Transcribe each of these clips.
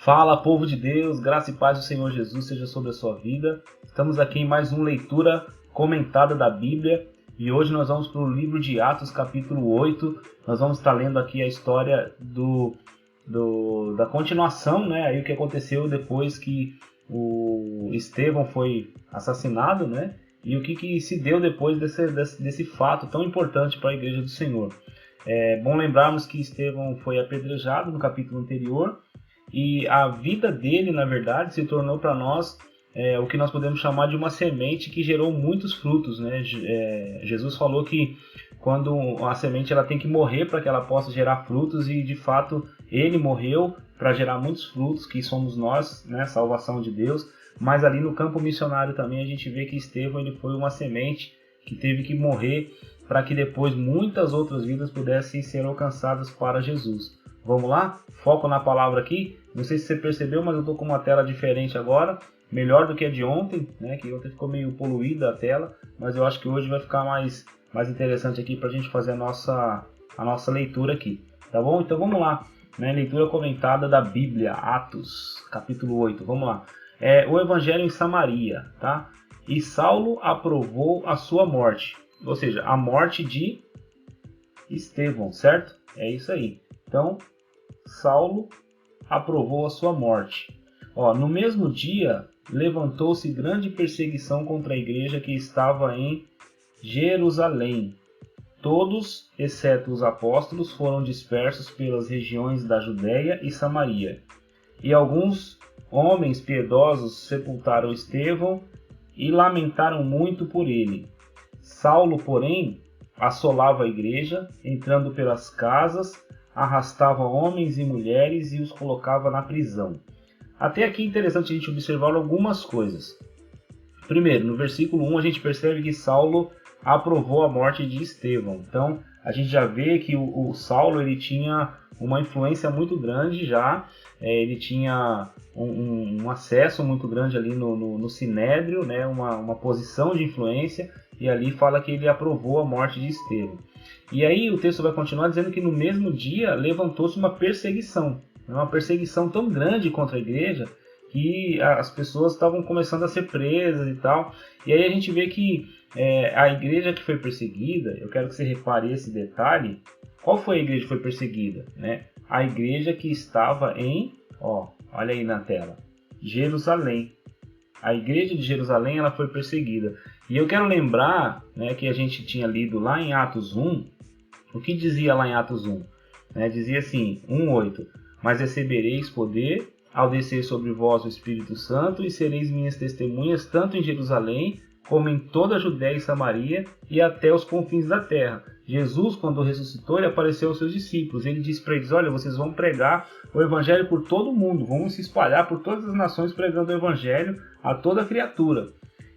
Fala, povo de Deus, graça e paz do Senhor Jesus seja sobre a sua vida. Estamos aqui em mais uma leitura comentada da Bíblia e hoje nós vamos para o livro de Atos, capítulo 8. Nós vamos estar lendo aqui a história da continuação, né? Aí o que aconteceu depois que o Estevão foi assassinado, né? E o que se deu depois desse fato tão importante para a Igreja do Senhor. É bom lembrarmos que Estevão foi apedrejado no capítulo anterior e a vida dele, na verdade, se tornou para nós o que nós podemos chamar de uma semente que gerou muitos frutos, né? Jesus falou que quando a semente ela tem que morrer para que ela possa gerar frutos e, de fato, ele morreu para gerar muitos frutos, que somos nós, né? Salvação de Deus. Mas ali no campo missionário também a gente vê que Estevão ele foi uma semente que teve que morrer para que depois muitas outras vidas pudessem ser alcançadas para Jesus. Vamos lá? Foco na palavra aqui. Não sei se você percebeu, mas eu estou com uma tela diferente agora. Melhor do que a de ontem, né? Que ontem ficou meio poluída a tela. Mas eu acho que hoje vai ficar mais interessante aqui para a gente fazer a nossa leitura aqui. Tá bom? Então vamos lá. Né? Leitura comentada da Bíblia, Atos, capítulo 8. Vamos lá. O Evangelho em Samaria, tá? E Saulo aprovou a sua morte. Ou seja, a morte de Estevão, certo? É isso aí. Então, Saulo aprovou a sua morte. No mesmo dia, levantou-se grande perseguição contra a igreja que estava em Jerusalém. Todos, exceto os apóstolos, foram dispersos pelas regiões da Judéia e Samaria. E alguns homens piedosos sepultaram Estevão e lamentaram muito por ele. Saulo, porém, assolava a igreja, entrando pelas casas, arrastava homens e mulheres e os colocava na prisão. Até aqui é interessante a gente observar algumas coisas. Primeiro, no versículo 1 a gente percebe que Saulo aprovou a morte de Estevão. Então, a gente já vê que o Saulo ele tinha uma influência muito grande já, ele tinha um acesso muito grande ali no Sinédrio, né? uma posição de influência, e ali fala que ele aprovou a morte de Estevão. E aí o texto vai continuar dizendo que no mesmo dia levantou-se uma perseguição tão grande contra a igreja que as pessoas estavam começando a ser presas e tal. E aí a gente vê que a igreja que foi perseguida, eu quero que você repare esse detalhe. Qual foi a igreja que foi perseguida? Né? A igreja que estava em, olha aí na tela, Jerusalém. A igreja de Jerusalém ela foi perseguida. E eu quero lembrar, né, que a gente tinha lido lá em Atos 1, o que dizia lá em Atos 1? Dizia assim, 1:8, mas recebereis poder ao descer sobre vós o Espírito Santo e sereis minhas testemunhas tanto em Jerusalém como em toda a Judéia e Samaria e até os confins da terra. Jesus, quando ressuscitou, ele apareceu aos seus discípulos. Ele disse para eles, olha, vocês vão pregar o evangelho por todo o mundo, vão se espalhar por todas as nações pregando o evangelho a toda criatura.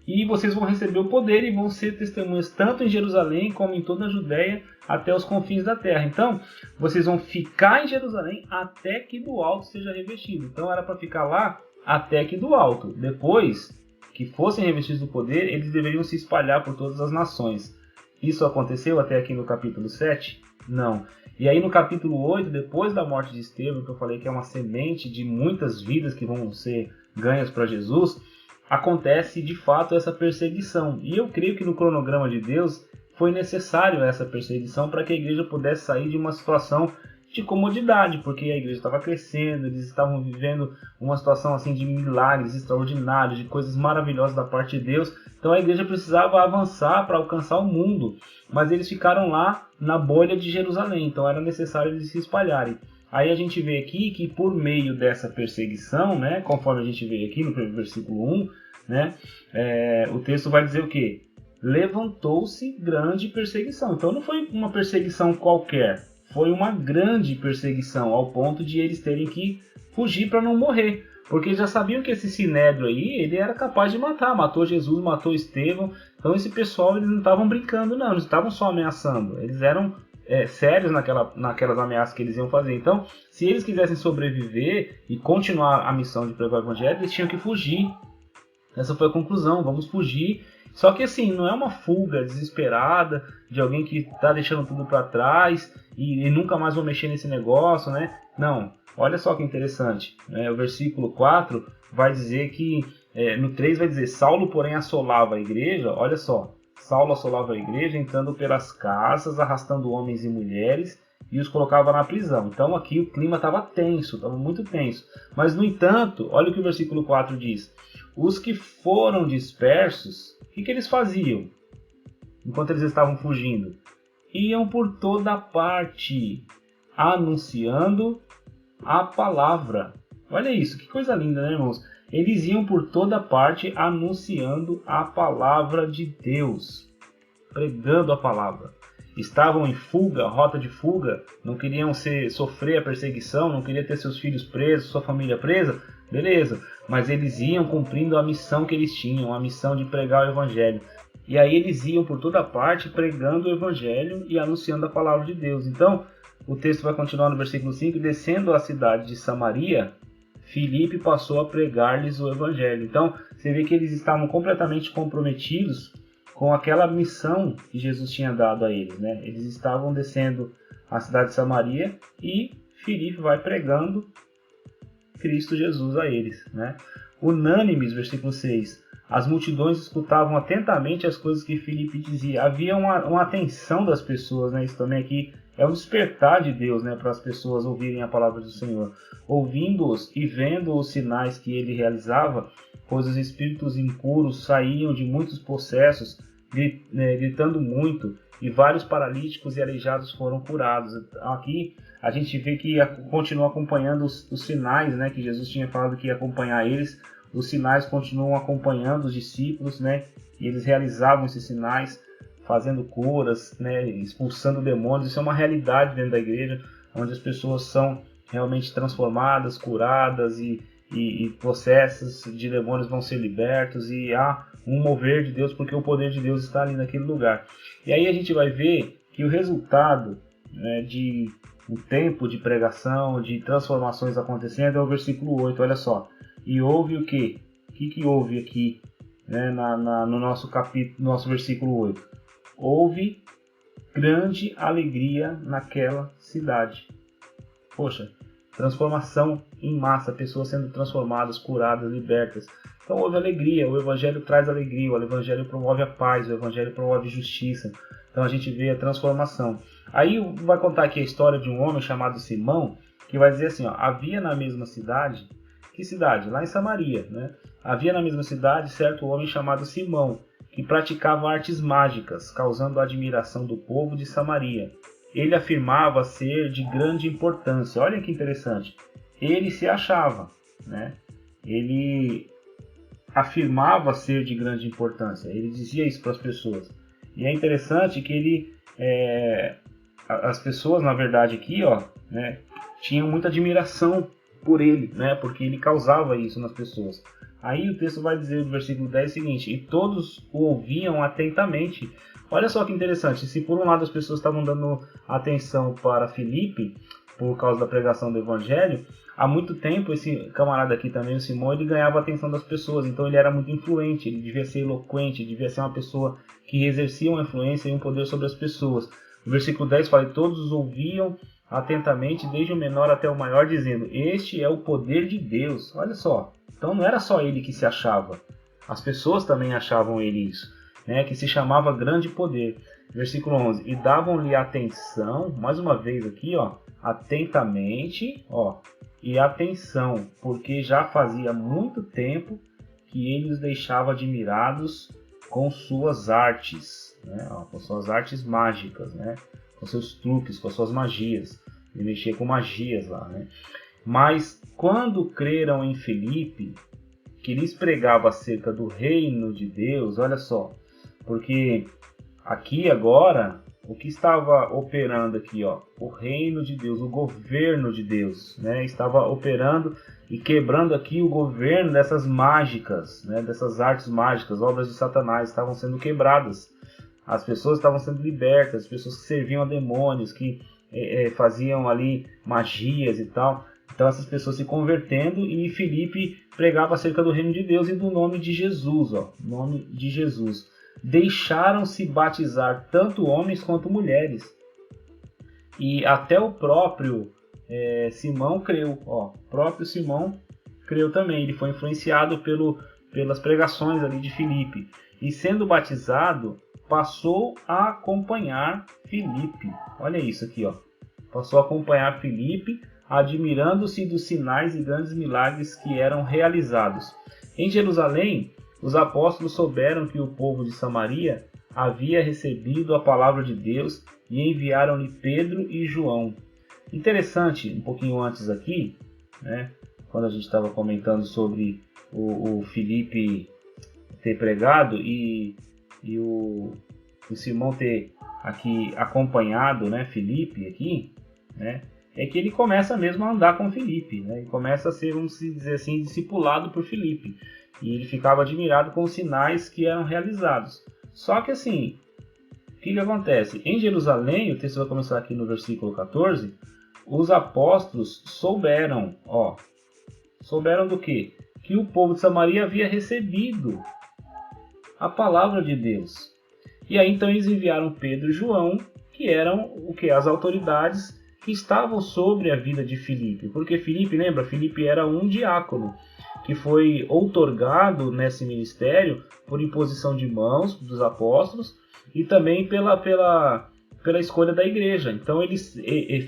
E vocês vão receber o poder e vão ser testemunhas tanto em Jerusalém como em toda a Judéia até os confins da terra. Então, vocês vão ficar em Jerusalém até que do alto seja revestido. Então, era para ficar lá até que do alto. Depois que fossem revestidos do poder, eles deveriam se espalhar por todas as nações. Isso aconteceu até aqui no capítulo 7? Não. E aí no capítulo 8, depois da morte de Estevão, que eu falei que é uma semente de muitas vidas que vão ser ganhas para Jesus, acontece de fato essa perseguição. E eu creio que no cronograma de Deus foi necessário essa perseguição para que a igreja pudesse sair de uma situação de comodidade, porque a igreja estava crescendo, eles estavam vivendo uma situação assim de milagres extraordinários, de coisas maravilhosas da parte de Deus. Então a igreja precisava avançar para alcançar o mundo, mas eles ficaram lá na bolha de Jerusalém, então era necessário eles se espalharem. Aí a gente vê aqui que por meio dessa perseguição, né, conforme a gente vê aqui no versículo 1, né, o texto vai dizer o quê? Levantou-se grande perseguição. Então não foi uma perseguição qualquer, foi uma grande perseguição, ao ponto de eles terem que fugir para não morrer. Porque eles já sabiam que esse Sinédrio aí, ele era capaz de matar. Matou Jesus, matou Estevão. Então esse pessoal, eles não estavam brincando não, eles estavam só ameaçando. Eles eram sérios naquelas ameaças que eles iam fazer. Então, se eles quisessem sobreviver e continuar a missão de pregar o Evangelho, eles tinham que fugir. Essa foi a conclusão, vamos fugir. Só que assim, não é uma fuga desesperada de alguém que está deixando tudo para trás e nunca mais vou mexer nesse negócio, né? Não, Olha só que interessante, né? O versículo 4 vai dizer que, no 3 vai dizer, Saulo, porém, assolava a igreja. Olha só, Saulo assolava a igreja, entrando pelas casas, arrastando homens e mulheres, e os colocava na prisão. Então aqui o clima estava tenso, estava muito tenso. Mas, no entanto, olha o que o versículo 4 diz. Os que foram dispersos, o que eles faziam enquanto eles estavam fugindo? Iam por toda parte, anunciando a palavra. Olha isso, que coisa linda, né, irmãos? Eles iam por toda parte anunciando a palavra de Deus, pregando a palavra. Estavam em fuga, rota de fuga, não queriam sofrer a perseguição, não queriam ter seus filhos presos, sua família presa, beleza. Mas eles iam cumprindo a missão que eles tinham, a missão de pregar o evangelho. E aí eles iam por toda parte pregando o evangelho e anunciando a palavra de Deus. Então, o texto vai continuar no versículo 5, descendo à cidade de Samaria, Filipe passou a pregar-lhes o evangelho. Então, você vê que eles estavam completamente comprometidos com aquela missão que Jesus tinha dado a eles, né? Eles estavam descendo à cidade de Samaria e Filipe vai pregando Cristo Jesus a eles, né? Unânimes, versículo 6, as multidões escutavam atentamente as coisas que Filipe dizia. Havia uma atenção das pessoas, né? Isso também aqui é um despertar de Deus, né? Para as pessoas ouvirem a palavra do Senhor. Ouvindo-os e vendo os sinais que ele realizava, pois os espíritos impuros saíam de muitos possessos, gritando muito, e vários paralíticos e aleijados foram curados. Aqui a gente vê que continua acompanhando os sinais, né, que Jesus tinha falado que ia acompanhar eles. Os sinais continuam acompanhando os discípulos, né, e eles realizavam esses sinais, fazendo curas, né, expulsando demônios. Isso é uma realidade dentro da igreja, onde as pessoas são realmente transformadas, curadas e possessas de demônios vão ser libertos, e há um mover de Deus, porque o poder de Deus está ali naquele lugar. E aí a gente vai ver que o resultado, né, de um tempo de pregação, de transformações acontecendo, é o versículo 8, olha só. E houve o quê? O que houve aqui, né, no nosso capítulo, nosso versículo 8? Houve grande alegria naquela cidade. Poxa, transformação em massa, pessoas sendo transformadas, curadas, libertas. Então houve alegria, o evangelho traz alegria, o evangelho promove a paz, o evangelho promove justiça. Então a gente vê a transformação. Aí vai contar aqui a história de um homem chamado Simão, que vai dizer assim, ó, havia na mesma cidade, que cidade? Lá em Samaria, né? Havia na mesma cidade certo homem chamado Simão, que praticava artes mágicas, causando a admiração do povo de Samaria. Ele afirmava ser de grande importância. Olha que interessante. Ele se achava, né? Ele afirmava ser de grande importância. Ele dizia isso para as pessoas. E é interessante que ele, as pessoas, na verdade, aqui, ó, né, tinham muita admiração por ele, né? Porque ele causava isso nas pessoas. Aí o texto vai dizer no versículo 10 o seguinte: e todos o ouviam atentamente. Olha só que interessante, se por um lado as pessoas estavam dando atenção para Filipe, por causa da pregação do evangelho, há muito tempo esse camarada aqui também, o Simão, ele ganhava a atenção das pessoas, então ele era muito influente, ele devia ser eloquente, devia ser uma pessoa que exercia uma influência e um poder sobre as pessoas. O versículo 10 fala: e todos os ouviam atentamente, desde o menor até o maior, dizendo: este é o poder de Deus. Olha só, então não era só ele que se achava, as pessoas também achavam ele isso, né, que se chamava grande poder. Versículo 11: e davam-lhe atenção, mais uma vez aqui, ó, atentamente, ó, e atenção, porque já fazia muito tempo que ele os deixava admirados com suas artes, né, ó, com suas artes mágicas, né, com seus truques, com suas magias. Ele mexia com magias lá, né. Mas quando creram em Filipe, que lhes pregava acerca do reino de Deus, olha só, porque aqui agora, o que estava operando aqui, ó, o reino de Deus, o governo de Deus, né, estava operando e quebrando aqui o governo dessas mágicas, né, dessas artes mágicas, obras de Satanás estavam sendo quebradas. As pessoas estavam sendo libertas, as pessoas que serviam a demônios, que faziam ali magias e tal. Então essas pessoas se convertendo, e Filipe pregava acerca do reino de Deus e do nome de Jesus, ó, nome de Jesus. Deixaram-se batizar tanto homens quanto mulheres. E até o próprio Simão creu, ó, o próprio Simão creu também, ele foi influenciado pelas pregações ali de Filipe, e sendo batizado, passou a acompanhar Filipe. Olha isso aqui, ó. Passou a acompanhar Filipe, admirando-se dos sinais e grandes milagres que eram realizados. Em Jerusalém, os apóstolos souberam que o povo de Samaria havia recebido a palavra de Deus e enviaram-lhe Pedro e João. Interessante, um pouquinho antes aqui, né, quando a gente estava comentando sobre o Filipe ter pregado e o Simão ter aqui acompanhado, né, Filipe aqui, né, é que ele começa mesmo a andar com Filipe, né, ele começa a ser, vamos dizer assim, discipulado por Filipe, e ele ficava admirado com os sinais que eram realizados. Só que assim, o que acontece? Em Jerusalém, o texto vai começar aqui no versículo 14, os apóstolos souberam do quê? Que o povo de Samaria havia recebido a palavra de Deus. E aí então eles enviaram Pedro e João, que eram as autoridades que estavam sobre a vida de Filipe. Porque Filipe, lembra? Filipe era um diácono que foi outorgado nesse ministério por imposição de mãos dos apóstolos e também pela escolha da igreja. Então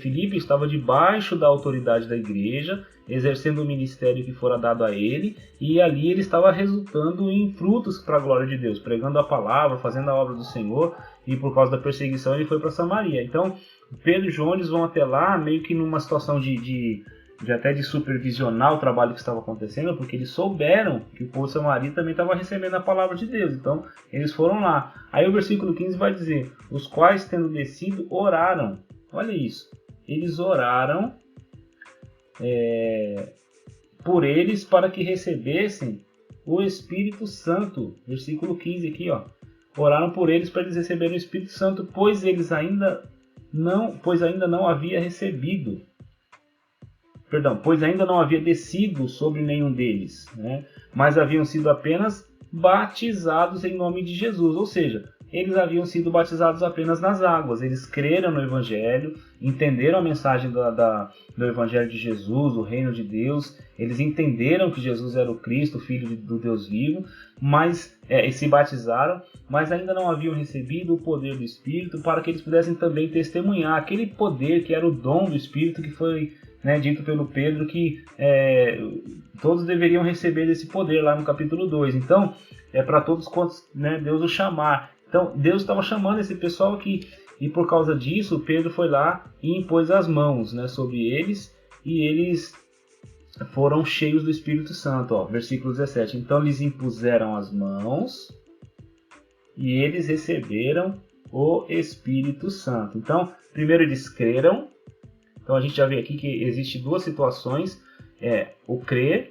Filipe estava debaixo da autoridade da igreja, exercendo o ministério que fora dado a ele, e ali ele estava resultando em frutos para a glória de Deus, pregando a palavra, fazendo a obra do Senhor, e por causa da perseguição ele foi para Samaria. Então Pedro e João eles vão até lá meio que numa situação de supervisionar o trabalho que estava acontecendo, porque eles souberam que o povo de Samaria também estava recebendo a palavra de Deus. Então eles foram lá. Aí o versículo 15 vai dizer: os quais, tendo descido, oraram. Olha isso. Eles oraram por eles para que recebessem o Espírito Santo. Versículo 15 aqui, ó. Oraram por eles para eles receberem o Espírito Santo, pois ainda não havia recebido. Pois ainda não havia descido sobre nenhum deles, né? Mas haviam sido apenas batizados em nome de Jesus, ou seja, eles haviam sido batizados apenas nas águas, eles creram no Evangelho, entenderam a mensagem do Evangelho de Jesus, o reino de Deus, eles entenderam que Jesus era o Cristo, o Filho do Deus vivo, mas se batizaram, mas ainda não haviam recebido o poder do Espírito para que eles pudessem também testemunhar aquele poder que era o dom do Espírito que foi dito pelo Pedro que todos deveriam receber esse poder lá no capítulo 2. Então, é para todos quantos Deus os chamar. Então, Deus estava chamando esse pessoal aqui. E por causa disso, Pedro foi lá e impôs as mãos sobre eles. E eles foram cheios do Espírito Santo. Ó, versículo 17. Então, lhes impuseram as mãos e eles receberam o Espírito Santo. Então, primeiro eles creram. Então a gente já vê aqui que existem duas situações, o crer,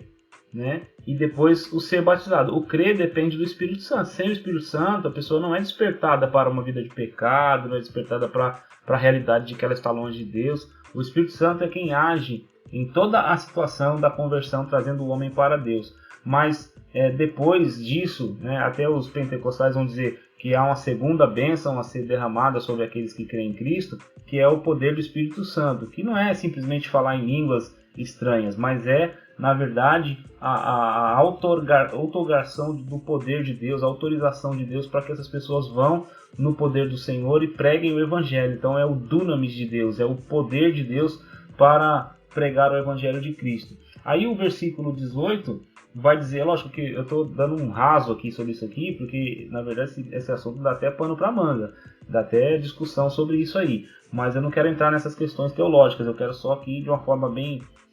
e depois o ser batizado. O crer depende do Espírito Santo. Sem o Espírito Santo, a pessoa não é despertada para uma vida de pecado, não é despertada para a realidade de que ela está longe de Deus. O Espírito Santo é quem age em toda a situação da conversão, trazendo o homem para Deus. Mas depois disso, até os pentecostais vão dizer que há uma segunda bênção a ser derramada sobre aqueles que creem em Cristo, que é o poder do Espírito Santo, que não é simplesmente falar em línguas estranhas, mas na verdade, a outorgação do poder de Deus, a autorização de Deus para que essas pessoas vão no poder do Senhor e preguem o Evangelho. Então é o dunamis de Deus, é o poder de Deus para pregar o Evangelho de Cristo. Aí o versículo 18 vai dizer, lógico que eu estou dando um raso aqui sobre isso aqui, porque na verdade esse assunto dá até pano para manga, dá até discussão sobre isso aí, mas eu não quero entrar nessas questões teológicas, eu quero só aqui de uma forma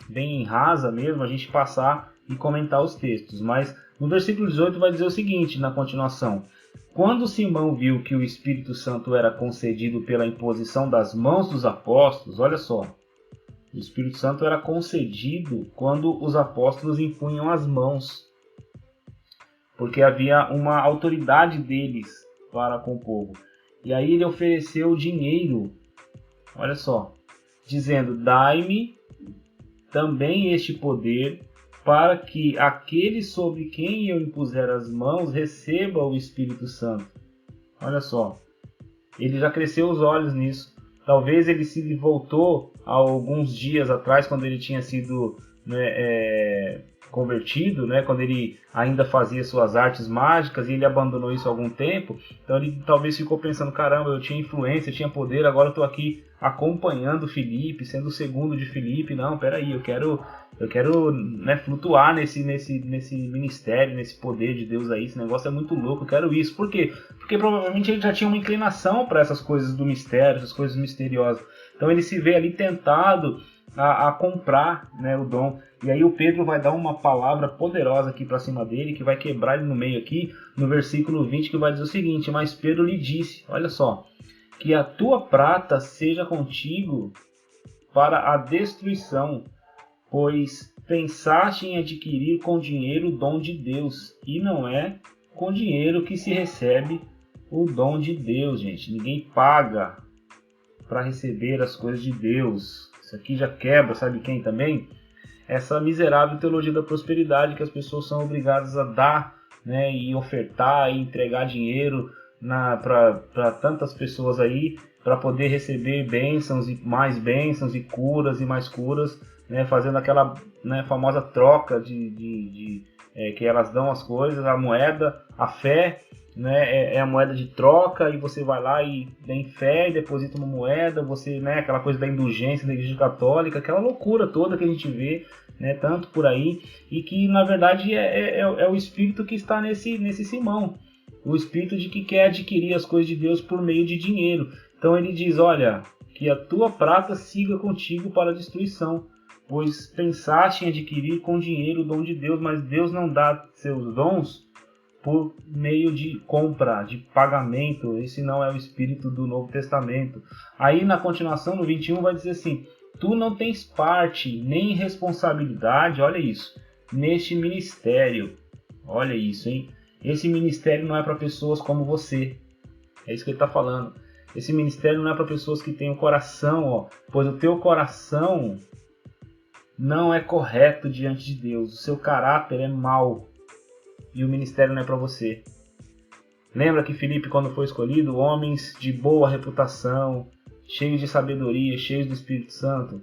bem rasa mesmo, a gente passar e comentar os textos. Mas no versículo 18 vai dizer o seguinte, na continuação: quando Simão viu que o Espírito Santo era concedido pela imposição das mãos dos apóstolos, olha só, o Espírito Santo era concedido quando os apóstolos impunham as mãos, porque havia uma autoridade deles para com o povo. E aí ele ofereceu dinheiro, olha só, dizendo: dai-me também este poder, para que aquele sobre quem eu impuser as mãos receba o Espírito Santo. Olha só, ele já cresceu os olhos nisso. Talvez ele se voltou há alguns dias atrás, quando ele tinha sido, né, convertido, né, quando ele ainda fazia suas artes mágicas, e ele abandonou isso há algum tempo. Então ele talvez ficou pensando, caramba, eu tinha influência, eu tinha poder, agora eu estou aqui acompanhando Filipe, sendo o segundo de Filipe. Não, peraí, eu quero, né, flutuar nesse ministério, nesse poder de Deus aí. Esse negócio é muito louco, eu quero isso. Por quê? Porque provavelmente ele já tinha uma inclinação para essas coisas do mistério, essas coisas misteriosas. Então ele se vê ali tentado a comprar, né, o dom. E aí o Pedro vai dar uma palavra poderosa aqui para cima dele, que vai quebrar ele no meio aqui, no versículo 20, que vai dizer o seguinte: mas Pedro lhe disse, olha só, que a tua prata seja contigo para a destruição, pois pensaste em adquirir com dinheiro o dom de Deus, e não é com dinheiro que se recebe o dom de Deus, gente. Ninguém paga para receber as coisas de Deus. Isso aqui já quebra, sabe quem também? Essa miserável teologia da prosperidade, que as pessoas são obrigadas a dar, né, e ofertar e entregar dinheiro para tantas pessoas aí, para poder receber bênçãos e curas e mais curas, né, fazendo aquela, né, famosa troca que elas dão as coisas, a moeda, a fé, né, é a moeda de troca, e você vai lá e tem fé e deposita uma moeda, você, né, aquela coisa da indulgência da Igreja Católica, aquela loucura toda que a gente vê, né, tanto por aí, e que na verdade é o espírito que está nesse Simão, o espírito de que quer adquirir as coisas de Deus por meio de dinheiro. Então ele diz, olha, que a tua prata siga contigo para a destruição, pois pensaste em adquirir com dinheiro o dom de Deus, mas Deus não dá seus dons por meio de compra, de pagamento. Esse não é o espírito do Novo Testamento. Aí na continuação, no 21, vai dizer assim: tu não tens parte nem responsabilidade, olha isso, neste ministério. Olha isso, hein? Esse ministério não é para pessoas como você. É isso que ele está falando. Esse ministério não é para pessoas que têm o coração, ó, pois o teu coração não é correto diante de Deus. O seu caráter é mau. E o ministério não é para você. Lembra que Filipe, quando foi escolhido, homens de boa reputação, cheios de sabedoria, cheios do Espírito Santo.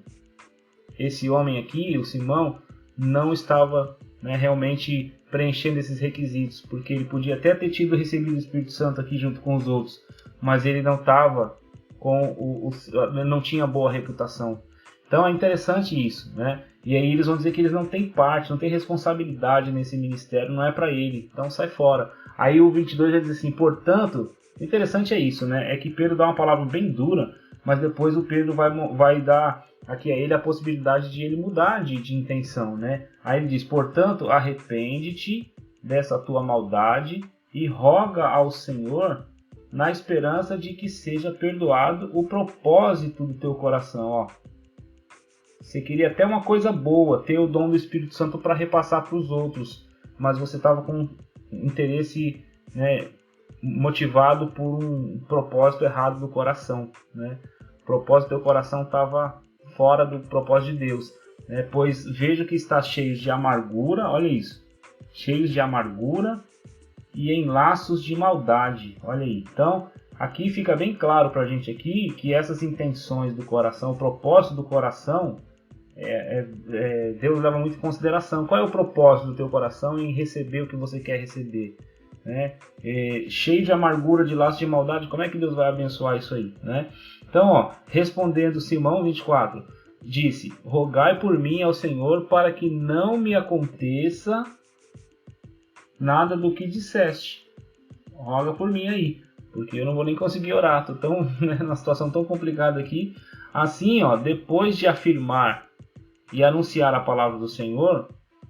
Esse homem aqui, o Simão, não estava, né, realmente preenchendo esses requisitos, porque ele podia até ter recebido o Espírito Santo aqui junto com os outros, mas ele não estava não tinha boa reputação. Então é interessante isso, né? E aí eles vão dizer que eles não têm parte, não têm responsabilidade nesse ministério, não é para ele, então sai fora. Aí o 22 vai dizer assim: portanto, interessante é isso, né? É que Pedro dá uma palavra bem dura, mas depois o Pedro vai dar aqui a ele a possibilidade de ele mudar de intenção, né? Aí ele diz: portanto, arrepende-te dessa tua maldade e roga ao Senhor na esperança de que seja perdoado o propósito do teu coração, ó. Você queria até uma coisa boa, ter o dom do Espírito Santo para repassar para os outros, mas você estava com interesse, né, motivado por um propósito errado do coração, né? O propósito do teu coração estava fora do propósito de Deus, né? Pois vejo que está cheio de amargura, olha isso, cheios de amargura e em laços de maldade, olha aí. Então aqui fica bem claro para a gente aqui que essas intenções do coração, o propósito do coração, Deus leva muito em consideração. Qual é o propósito do teu coração em receber o que você quer receber, né? Cheio de amargura, de laço de maldade, como é que Deus vai abençoar isso aí, né? Então, ó, respondendo Simão, 24, disse: rogai por mim ao Senhor para que não me aconteça nada do que disseste. Roga por mim aí, porque eu não vou nem conseguir orar, estou tão, né, numa situação tão complicada aqui. Assim, ó, depois de afirmar e anunciar a palavra do Senhor,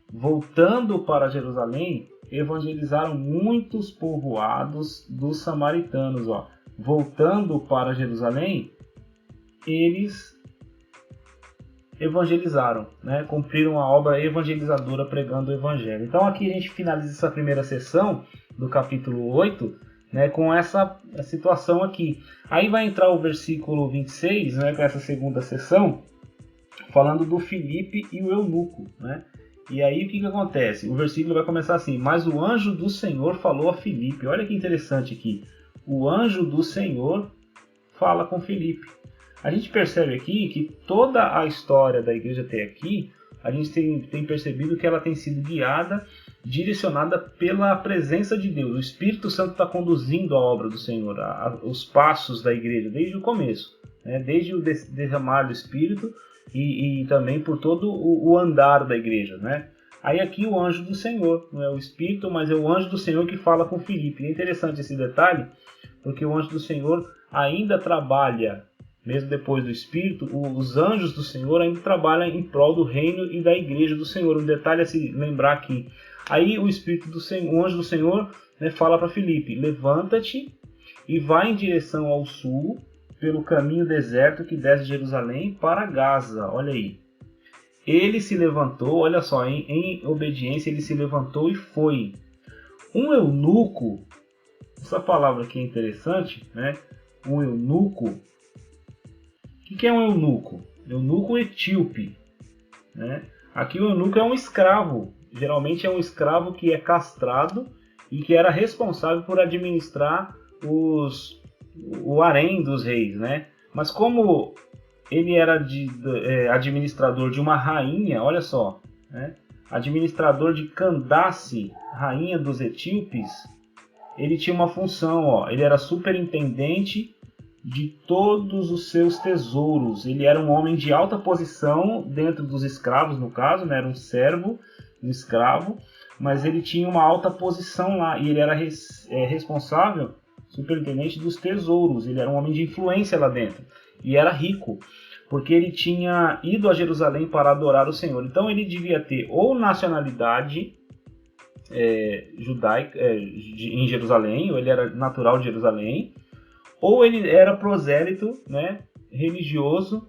voltando para Jerusalém, evangelizaram muitos povoados dos samaritanos. Ó. Voltando para Jerusalém, eles evangelizaram, né? Cumpriram a obra evangelizadora pregando o evangelho. Então aqui a gente finaliza essa primeira sessão do capítulo 8, né, com essa situação aqui. Aí vai entrar o versículo 26, né, com essa segunda sessão, falando do Filipe e o eunuco, né? E aí o que acontece? O versículo vai começar assim: mas o anjo do Senhor falou a Filipe. Olha que interessante aqui. O anjo do Senhor fala com Filipe. A gente percebe aqui que toda a história da igreja até aqui, a gente tem percebido que ela tem sido guiada, direcionada pela presença de Deus. O Espírito Santo está conduzindo a obra do Senhor, os passos da igreja, desde o começo, né? Desde o derramar do Espírito e também por todo o andar da igreja, né? Aí aqui o anjo do Senhor, não é o Espírito, mas é o anjo do Senhor que fala com Filipe. É interessante esse detalhe, porque o anjo do Senhor ainda trabalha, mesmo depois do Espírito, os anjos do Senhor ainda trabalham em prol do reino e da igreja do Senhor. Um detalhe a se lembrar aqui. Aí o Espírito do Senhor, o anjo do Senhor, né, fala para Filipe: levanta-te e vai em direção ao sul, pelo caminho deserto que desce de Jerusalém para Gaza. Olha aí. Ele se levantou, olha só, em obediência ele se levantou e foi. Um eunuco, essa palavra aqui é interessante, né? Um eunuco. O que é um eunuco? Eunuco etíope, né? Aqui o eunuco é um escravo. Geralmente é um escravo que é castrado e que era responsável por administrar o harém dos reis, né? Mas como ele era administrador de uma rainha, olha só, né? Administrador de Candace, rainha dos etíopes, ele tinha uma função, ó, ele era superintendente de todos os seus tesouros. Ele era um homem de alta posição dentro dos escravos, no caso, né? Era um servo, um escravo, mas ele tinha uma alta posição lá e ele era responsável, superintendente dos tesouros. Ele era um homem de influência lá dentro e era rico, porque ele tinha ido a Jerusalém para adorar o Senhor. Então ele devia ter ou nacionalidade judaica em Jerusalém, ou ele era natural de Jerusalém, ou ele era prosélito, né, religioso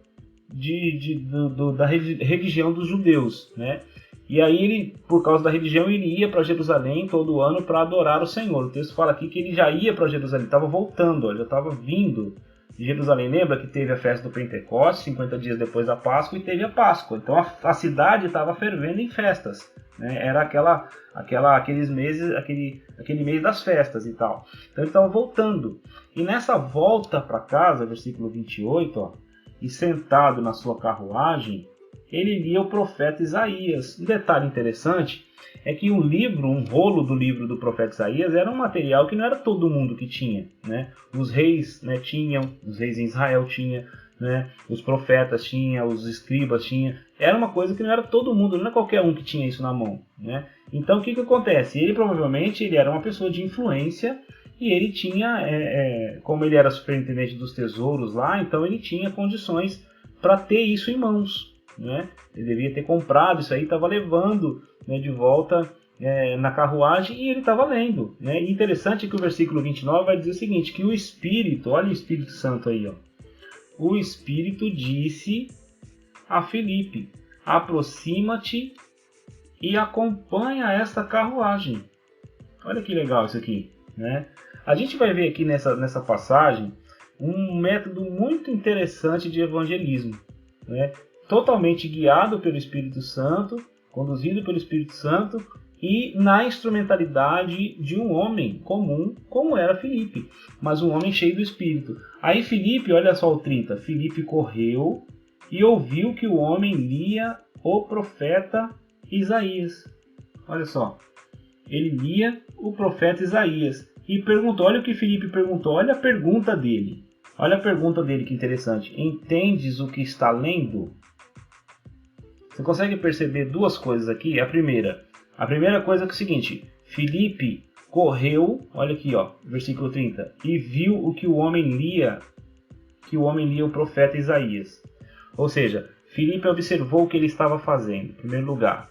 da religião dos judeus, né? E aí ele, por causa da religião, ele ia para Jerusalém todo ano para adorar o Senhor. O texto fala aqui que ele já ia para Jerusalém, estava voltando, ele já estava vindo de Jerusalém. Lembra que teve a festa do Pentecostes, 50 dias depois da Páscoa, e teve a Páscoa. Então a cidade estava fervendo em festas, né? Era aquele mês das festas e tal. Então ele estava voltando. E nessa volta para casa, versículo 28, ó, e sentado na sua carruagem, ele lia o profeta Isaías. Um detalhe interessante é que um rolo do livro do profeta Isaías era um material que não era todo mundo que tinha, né? Os reis, né, tinham, os reis em Israel tinham, né? Os profetas tinham, os escribas tinham. Era uma coisa que não era todo mundo, não era qualquer um que tinha isso na mão, né? Então o que acontece? Ele provavelmente era uma pessoa de influência e ele tinha, como ele era superintendente dos tesouros lá, então ele tinha condições para ter isso em mãos, né? Ele devia ter comprado isso aí, estava levando, né, de volta na carruagem e ele estava lendo, né? E interessante que o versículo 29 vai dizer o seguinte, que o Espírito, olha o Espírito Santo aí, ó, o Espírito disse a Filipe: aproxima-te e acompanha esta carruagem. Olha que legal isso aqui, né? A gente vai ver aqui nessa passagem um método muito interessante de evangelismo, né? Totalmente guiado pelo Espírito Santo, conduzido pelo Espírito Santo e na instrumentalidade de um homem comum, como era Filipe, mas um homem cheio do Espírito. Aí Filipe, olha só o 30, Filipe correu e ouviu que o homem lia o profeta Isaías. Olha só, ele lia o profeta Isaías e perguntou, olha o que Filipe perguntou, olha a pergunta dele. Olha a pergunta dele, que interessante. Entendes o que está lendo? Você consegue perceber duas coisas aqui? A primeira coisa é, o seguinte, Filipe correu, olha aqui, ó, versículo 30, e viu o que o homem lia, o profeta Isaías. Ou seja, Filipe observou o que ele estava fazendo, em primeiro lugar,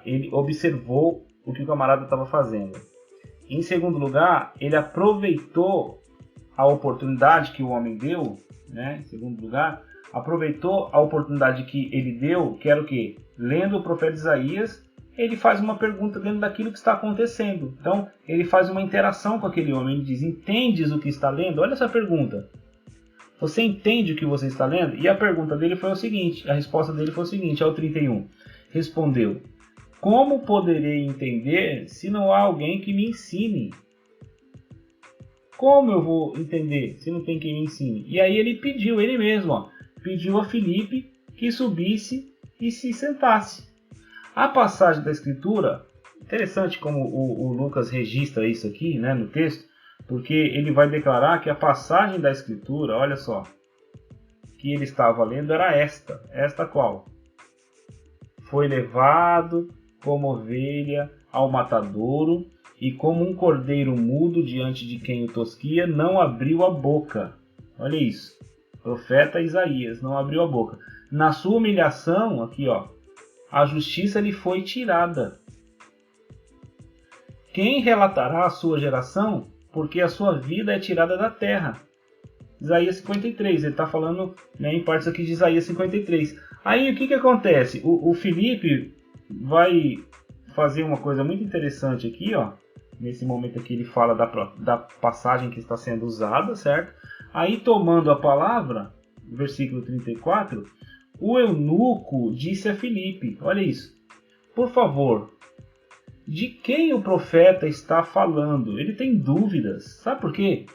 ele observou o que o camarada estava fazendo. Em segundo lugar, ele aproveitou a oportunidade que o homem deu, né? Em segundo lugar, aproveitou a oportunidade que ele deu, que era o quê? Lendo o profeta Isaías, ele faz uma pergunta dentro daquilo que está acontecendo. Então, ele faz uma interação com aquele homem. Ele diz, entendes o que está lendo? Olha essa pergunta. Você entende o que você está lendo? E a pergunta dele foi o seguinte, a resposta dele foi o seguinte, ao 31. Respondeu, como poderei entender se não há alguém que me ensine? Como eu vou entender se não tem quem me ensine? E aí ele pediu, ele mesmo, ó, pediu a Filipe que subisse e se sentasse. A passagem da Escritura, interessante como o Lucas registra isso aqui, né, no texto, porque ele vai declarar que a passagem da Escritura, olha só, que ele estava lendo era esta qual? Foi levado como ovelha ao matadouro, e como um cordeiro mudo diante de quem o tosquia, não abriu a boca. Olha isso. Profeta Isaías não abriu a boca. Na sua humilhação, aqui ó, a justiça lhe foi tirada. Quem relatará a sua geração? Porque a sua vida é tirada da terra. Isaías 53, ele está falando, né, em partes aqui de Isaías 53. Aí o que acontece? O Filipe vai fazer uma coisa muito interessante aqui, ó. Nesse momento aqui ele fala da passagem que está sendo usada, certo? Aí tomando a palavra, versículo 34, o eunuco disse a Filipe, olha isso, por favor, de quem o profeta está falando? Ele tem dúvidas, sabe por quê?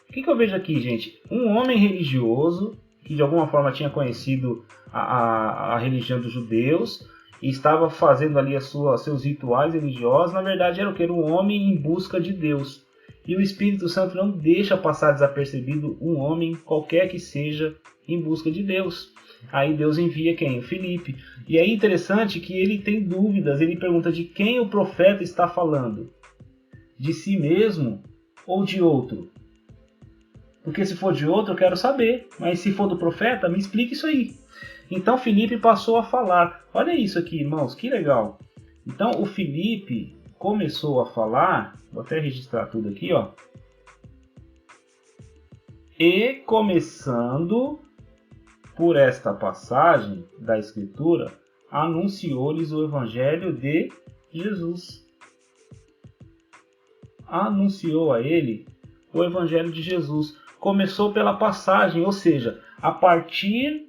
O que eu vejo aqui, gente? Um homem religioso, que de alguma forma tinha conhecido a religião dos judeus, e estava fazendo ali seus rituais religiosos, na verdade era o que? Era um homem em busca de Deus. E o Espírito Santo não deixa passar desapercebido um homem, qualquer que seja, em busca de Deus. Aí Deus envia quem? O Filipe. E é interessante que ele tem dúvidas, ele pergunta de quem o profeta está falando. De si mesmo ou de outro? Porque se for de outro eu quero saber, mas se for do profeta, me explique isso aí. Então Filipe passou a falar. Olha isso aqui, irmãos, que legal. Então o Filipe começou a falar, vou até registrar tudo aqui, ó. E começando por esta passagem da Escritura, anunciou-lhes o Evangelho de Jesus. Anunciou a ele o Evangelho de Jesus. Começou pela passagem, ou seja, a partir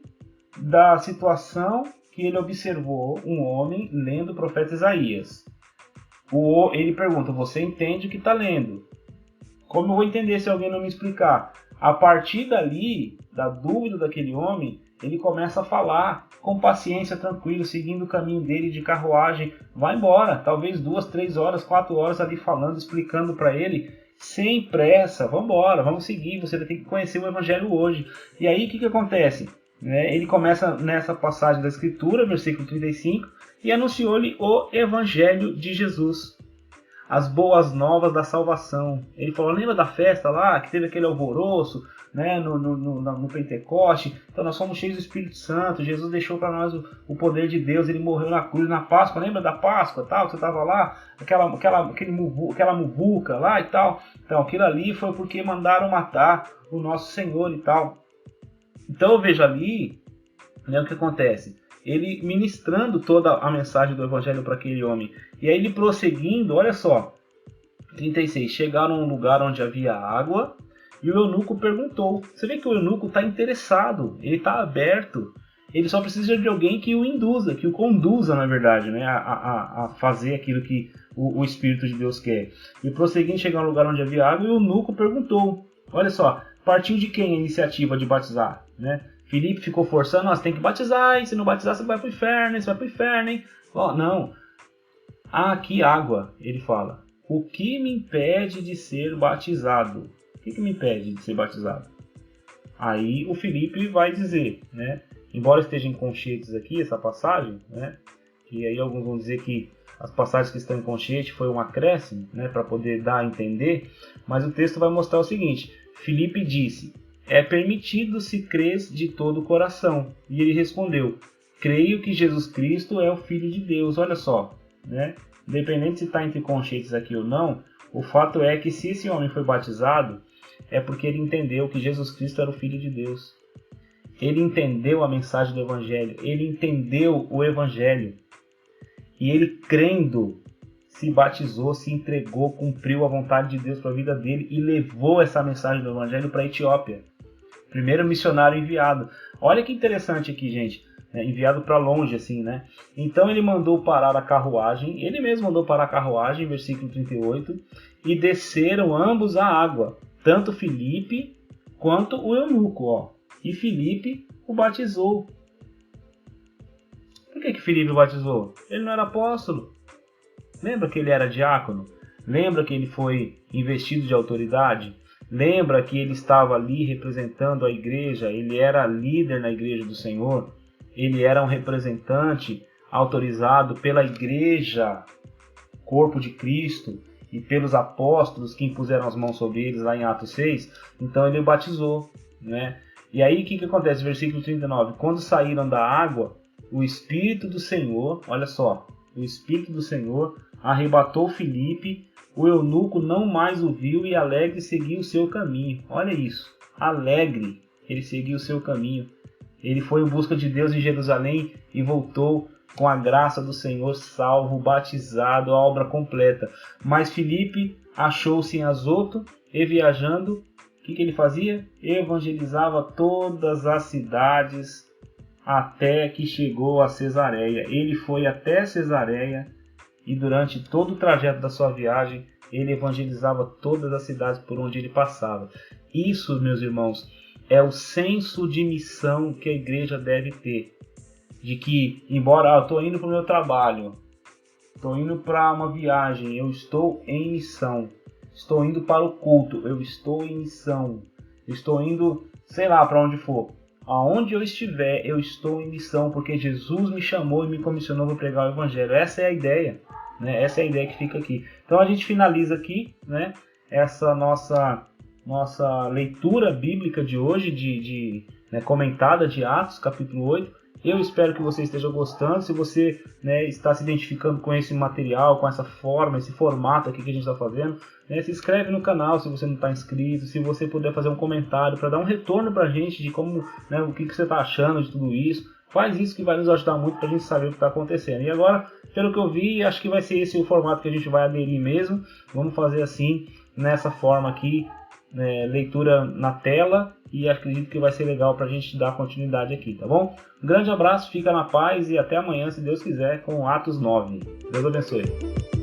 da situação que ele observou um homem lendo o profeta Isaías. Ele pergunta, você entende o que está lendo? Como eu vou entender se alguém não me explicar? A partir dali, da dúvida daquele homem, ele começa a falar com paciência, tranquilo, seguindo o caminho dele de carruagem. Vai embora, talvez 2, 3 horas, 4 horas ali falando, explicando para ele, sem pressa, vamos embora, vamos seguir, você tem que conhecer o Evangelho hoje. E aí o que acontece? Ele começa nessa passagem da Escritura, versículo 35, e anunciou-lhe o Evangelho de Jesus, as boas novas da salvação. Ele falou, lembra da festa lá, que teve aquele alvoroço, né, no Pentecoste? Então nós somos cheios do Espírito Santo, Jesus deixou para nós o poder de Deus, ele morreu na cruz na Páscoa, lembra da Páscoa, tal, você estava lá, aquela muvuca lá e tal. Então aquilo ali foi porque mandaram matar o nosso Senhor e tal. Então eu vejo ali, né, o que acontece. Ele ministrando toda a mensagem do Evangelho para aquele homem. E aí ele prosseguindo, olha só, 36, chegaram a um lugar onde havia água, e o eunuco perguntou. Você vê que o eunuco está interessado, ele está aberto, ele só precisa de alguém que o induza, que o conduza, na verdade, né, a fazer aquilo que o Espírito de Deus quer. E prosseguindo, chegaram a um lugar onde havia água, e o eunuco perguntou. Olha só, partiu de quem a iniciativa de batizar, né? Filipe ficou forçando, nós tem que batizar, e se não batizar você vai para o inferno, você vai para o inferno, hein? Oh, não. Há aqui água, ele fala. O que me impede de ser batizado? O que me impede de ser batizado? Aí o Filipe vai dizer, né? Embora esteja em conchetes aqui, essa passagem, né? E aí alguns vão dizer que as passagens que estão em conchete foi um acréscimo, né? Para poder dar a entender. Mas o texto vai mostrar o seguinte. Filipe disse, é permitido se crês de todo o coração. E ele respondeu, creio que Jesus Cristo é o Filho de Deus. Olha só, né? Independente se está entre conchetes aqui ou não, o fato é que se esse homem foi batizado, é porque ele entendeu que Jesus Cristo era o Filho de Deus. Ele entendeu a mensagem do Evangelho, ele entendeu o Evangelho. E ele, crendo, se batizou, se entregou, cumpriu a vontade de Deus para a vida dele e levou essa mensagem do Evangelho para a Etiópia. Primeiro missionário enviado. Olha que interessante aqui, gente. Enviado para longe, assim, né? Então ele mandou parar a carruagem, ele mesmo mandou parar a carruagem, versículo 38, e desceram ambos à água, tanto Filipe quanto o eunuco, ó. E Filipe o batizou. Por que Filipe o batizou? Ele não era apóstolo. Lembra que ele era diácono? Lembra que ele foi investido de autoridade? Lembra que ele estava ali representando a igreja? Ele era líder na igreja do Senhor? Ele era um representante autorizado pela igreja, corpo de Cristo, e pelos apóstolos que impuseram as mãos sobre eles lá em Atos 6? Então ele o batizou, né? E aí o que acontece? Versículo 39. Quando saíram da água, o Espírito do Senhor, olha só, o Espírito do Senhor arrebatou Filipe, o eunuco não mais o viu e alegre seguiu o seu caminho. Olha isso, alegre, ele seguiu o seu caminho. Ele foi em busca de Deus em Jerusalém e voltou com a graça do Senhor, salvo, batizado, a obra completa. Mas Filipe achou-se em Azoto e viajando, o que ele fazia? Evangelizava todas as cidades até que chegou a Cesareia. Ele foi até Cesareia e durante todo o trajeto da sua viagem ele evangelizava todas as cidades por onde ele passava. Isso, meus irmãos, é o senso de missão que a igreja deve ter. De que, embora eu estou indo para o meu trabalho, estou indo para uma viagem, eu estou em missão. Estou indo para o culto, eu estou em missão. Estou indo, sei lá, para onde for. Aonde eu estiver, eu estou em missão, porque Jesus me chamou e me comissionou para pregar o Evangelho. Essa é a ideia, né? Essa é a ideia que fica aqui. Então a gente finaliza aqui, né, essa nossa leitura bíblica de hoje, né, comentada de Atos, capítulo 8. Eu espero que você esteja gostando. Se você, né, está se identificando com esse material, com essa forma, esse formato aqui que a gente está fazendo, né, se inscreve no canal se você não está inscrito. Se você puder fazer um comentário para dar um retorno para a gente de como, né, o que você está achando de tudo isso, faz isso que vai nos ajudar muito para a gente saber o que está acontecendo. E agora, pelo que eu vi, acho que vai ser esse o formato que a gente vai aderir mesmo. Vamos fazer assim, nessa forma aqui, né, leitura na tela, e acredito que vai ser legal para a gente dar continuidade aqui, tá bom? Um grande abraço, fica na paz e até amanhã, se Deus quiser, com Atos 9. Deus abençoe.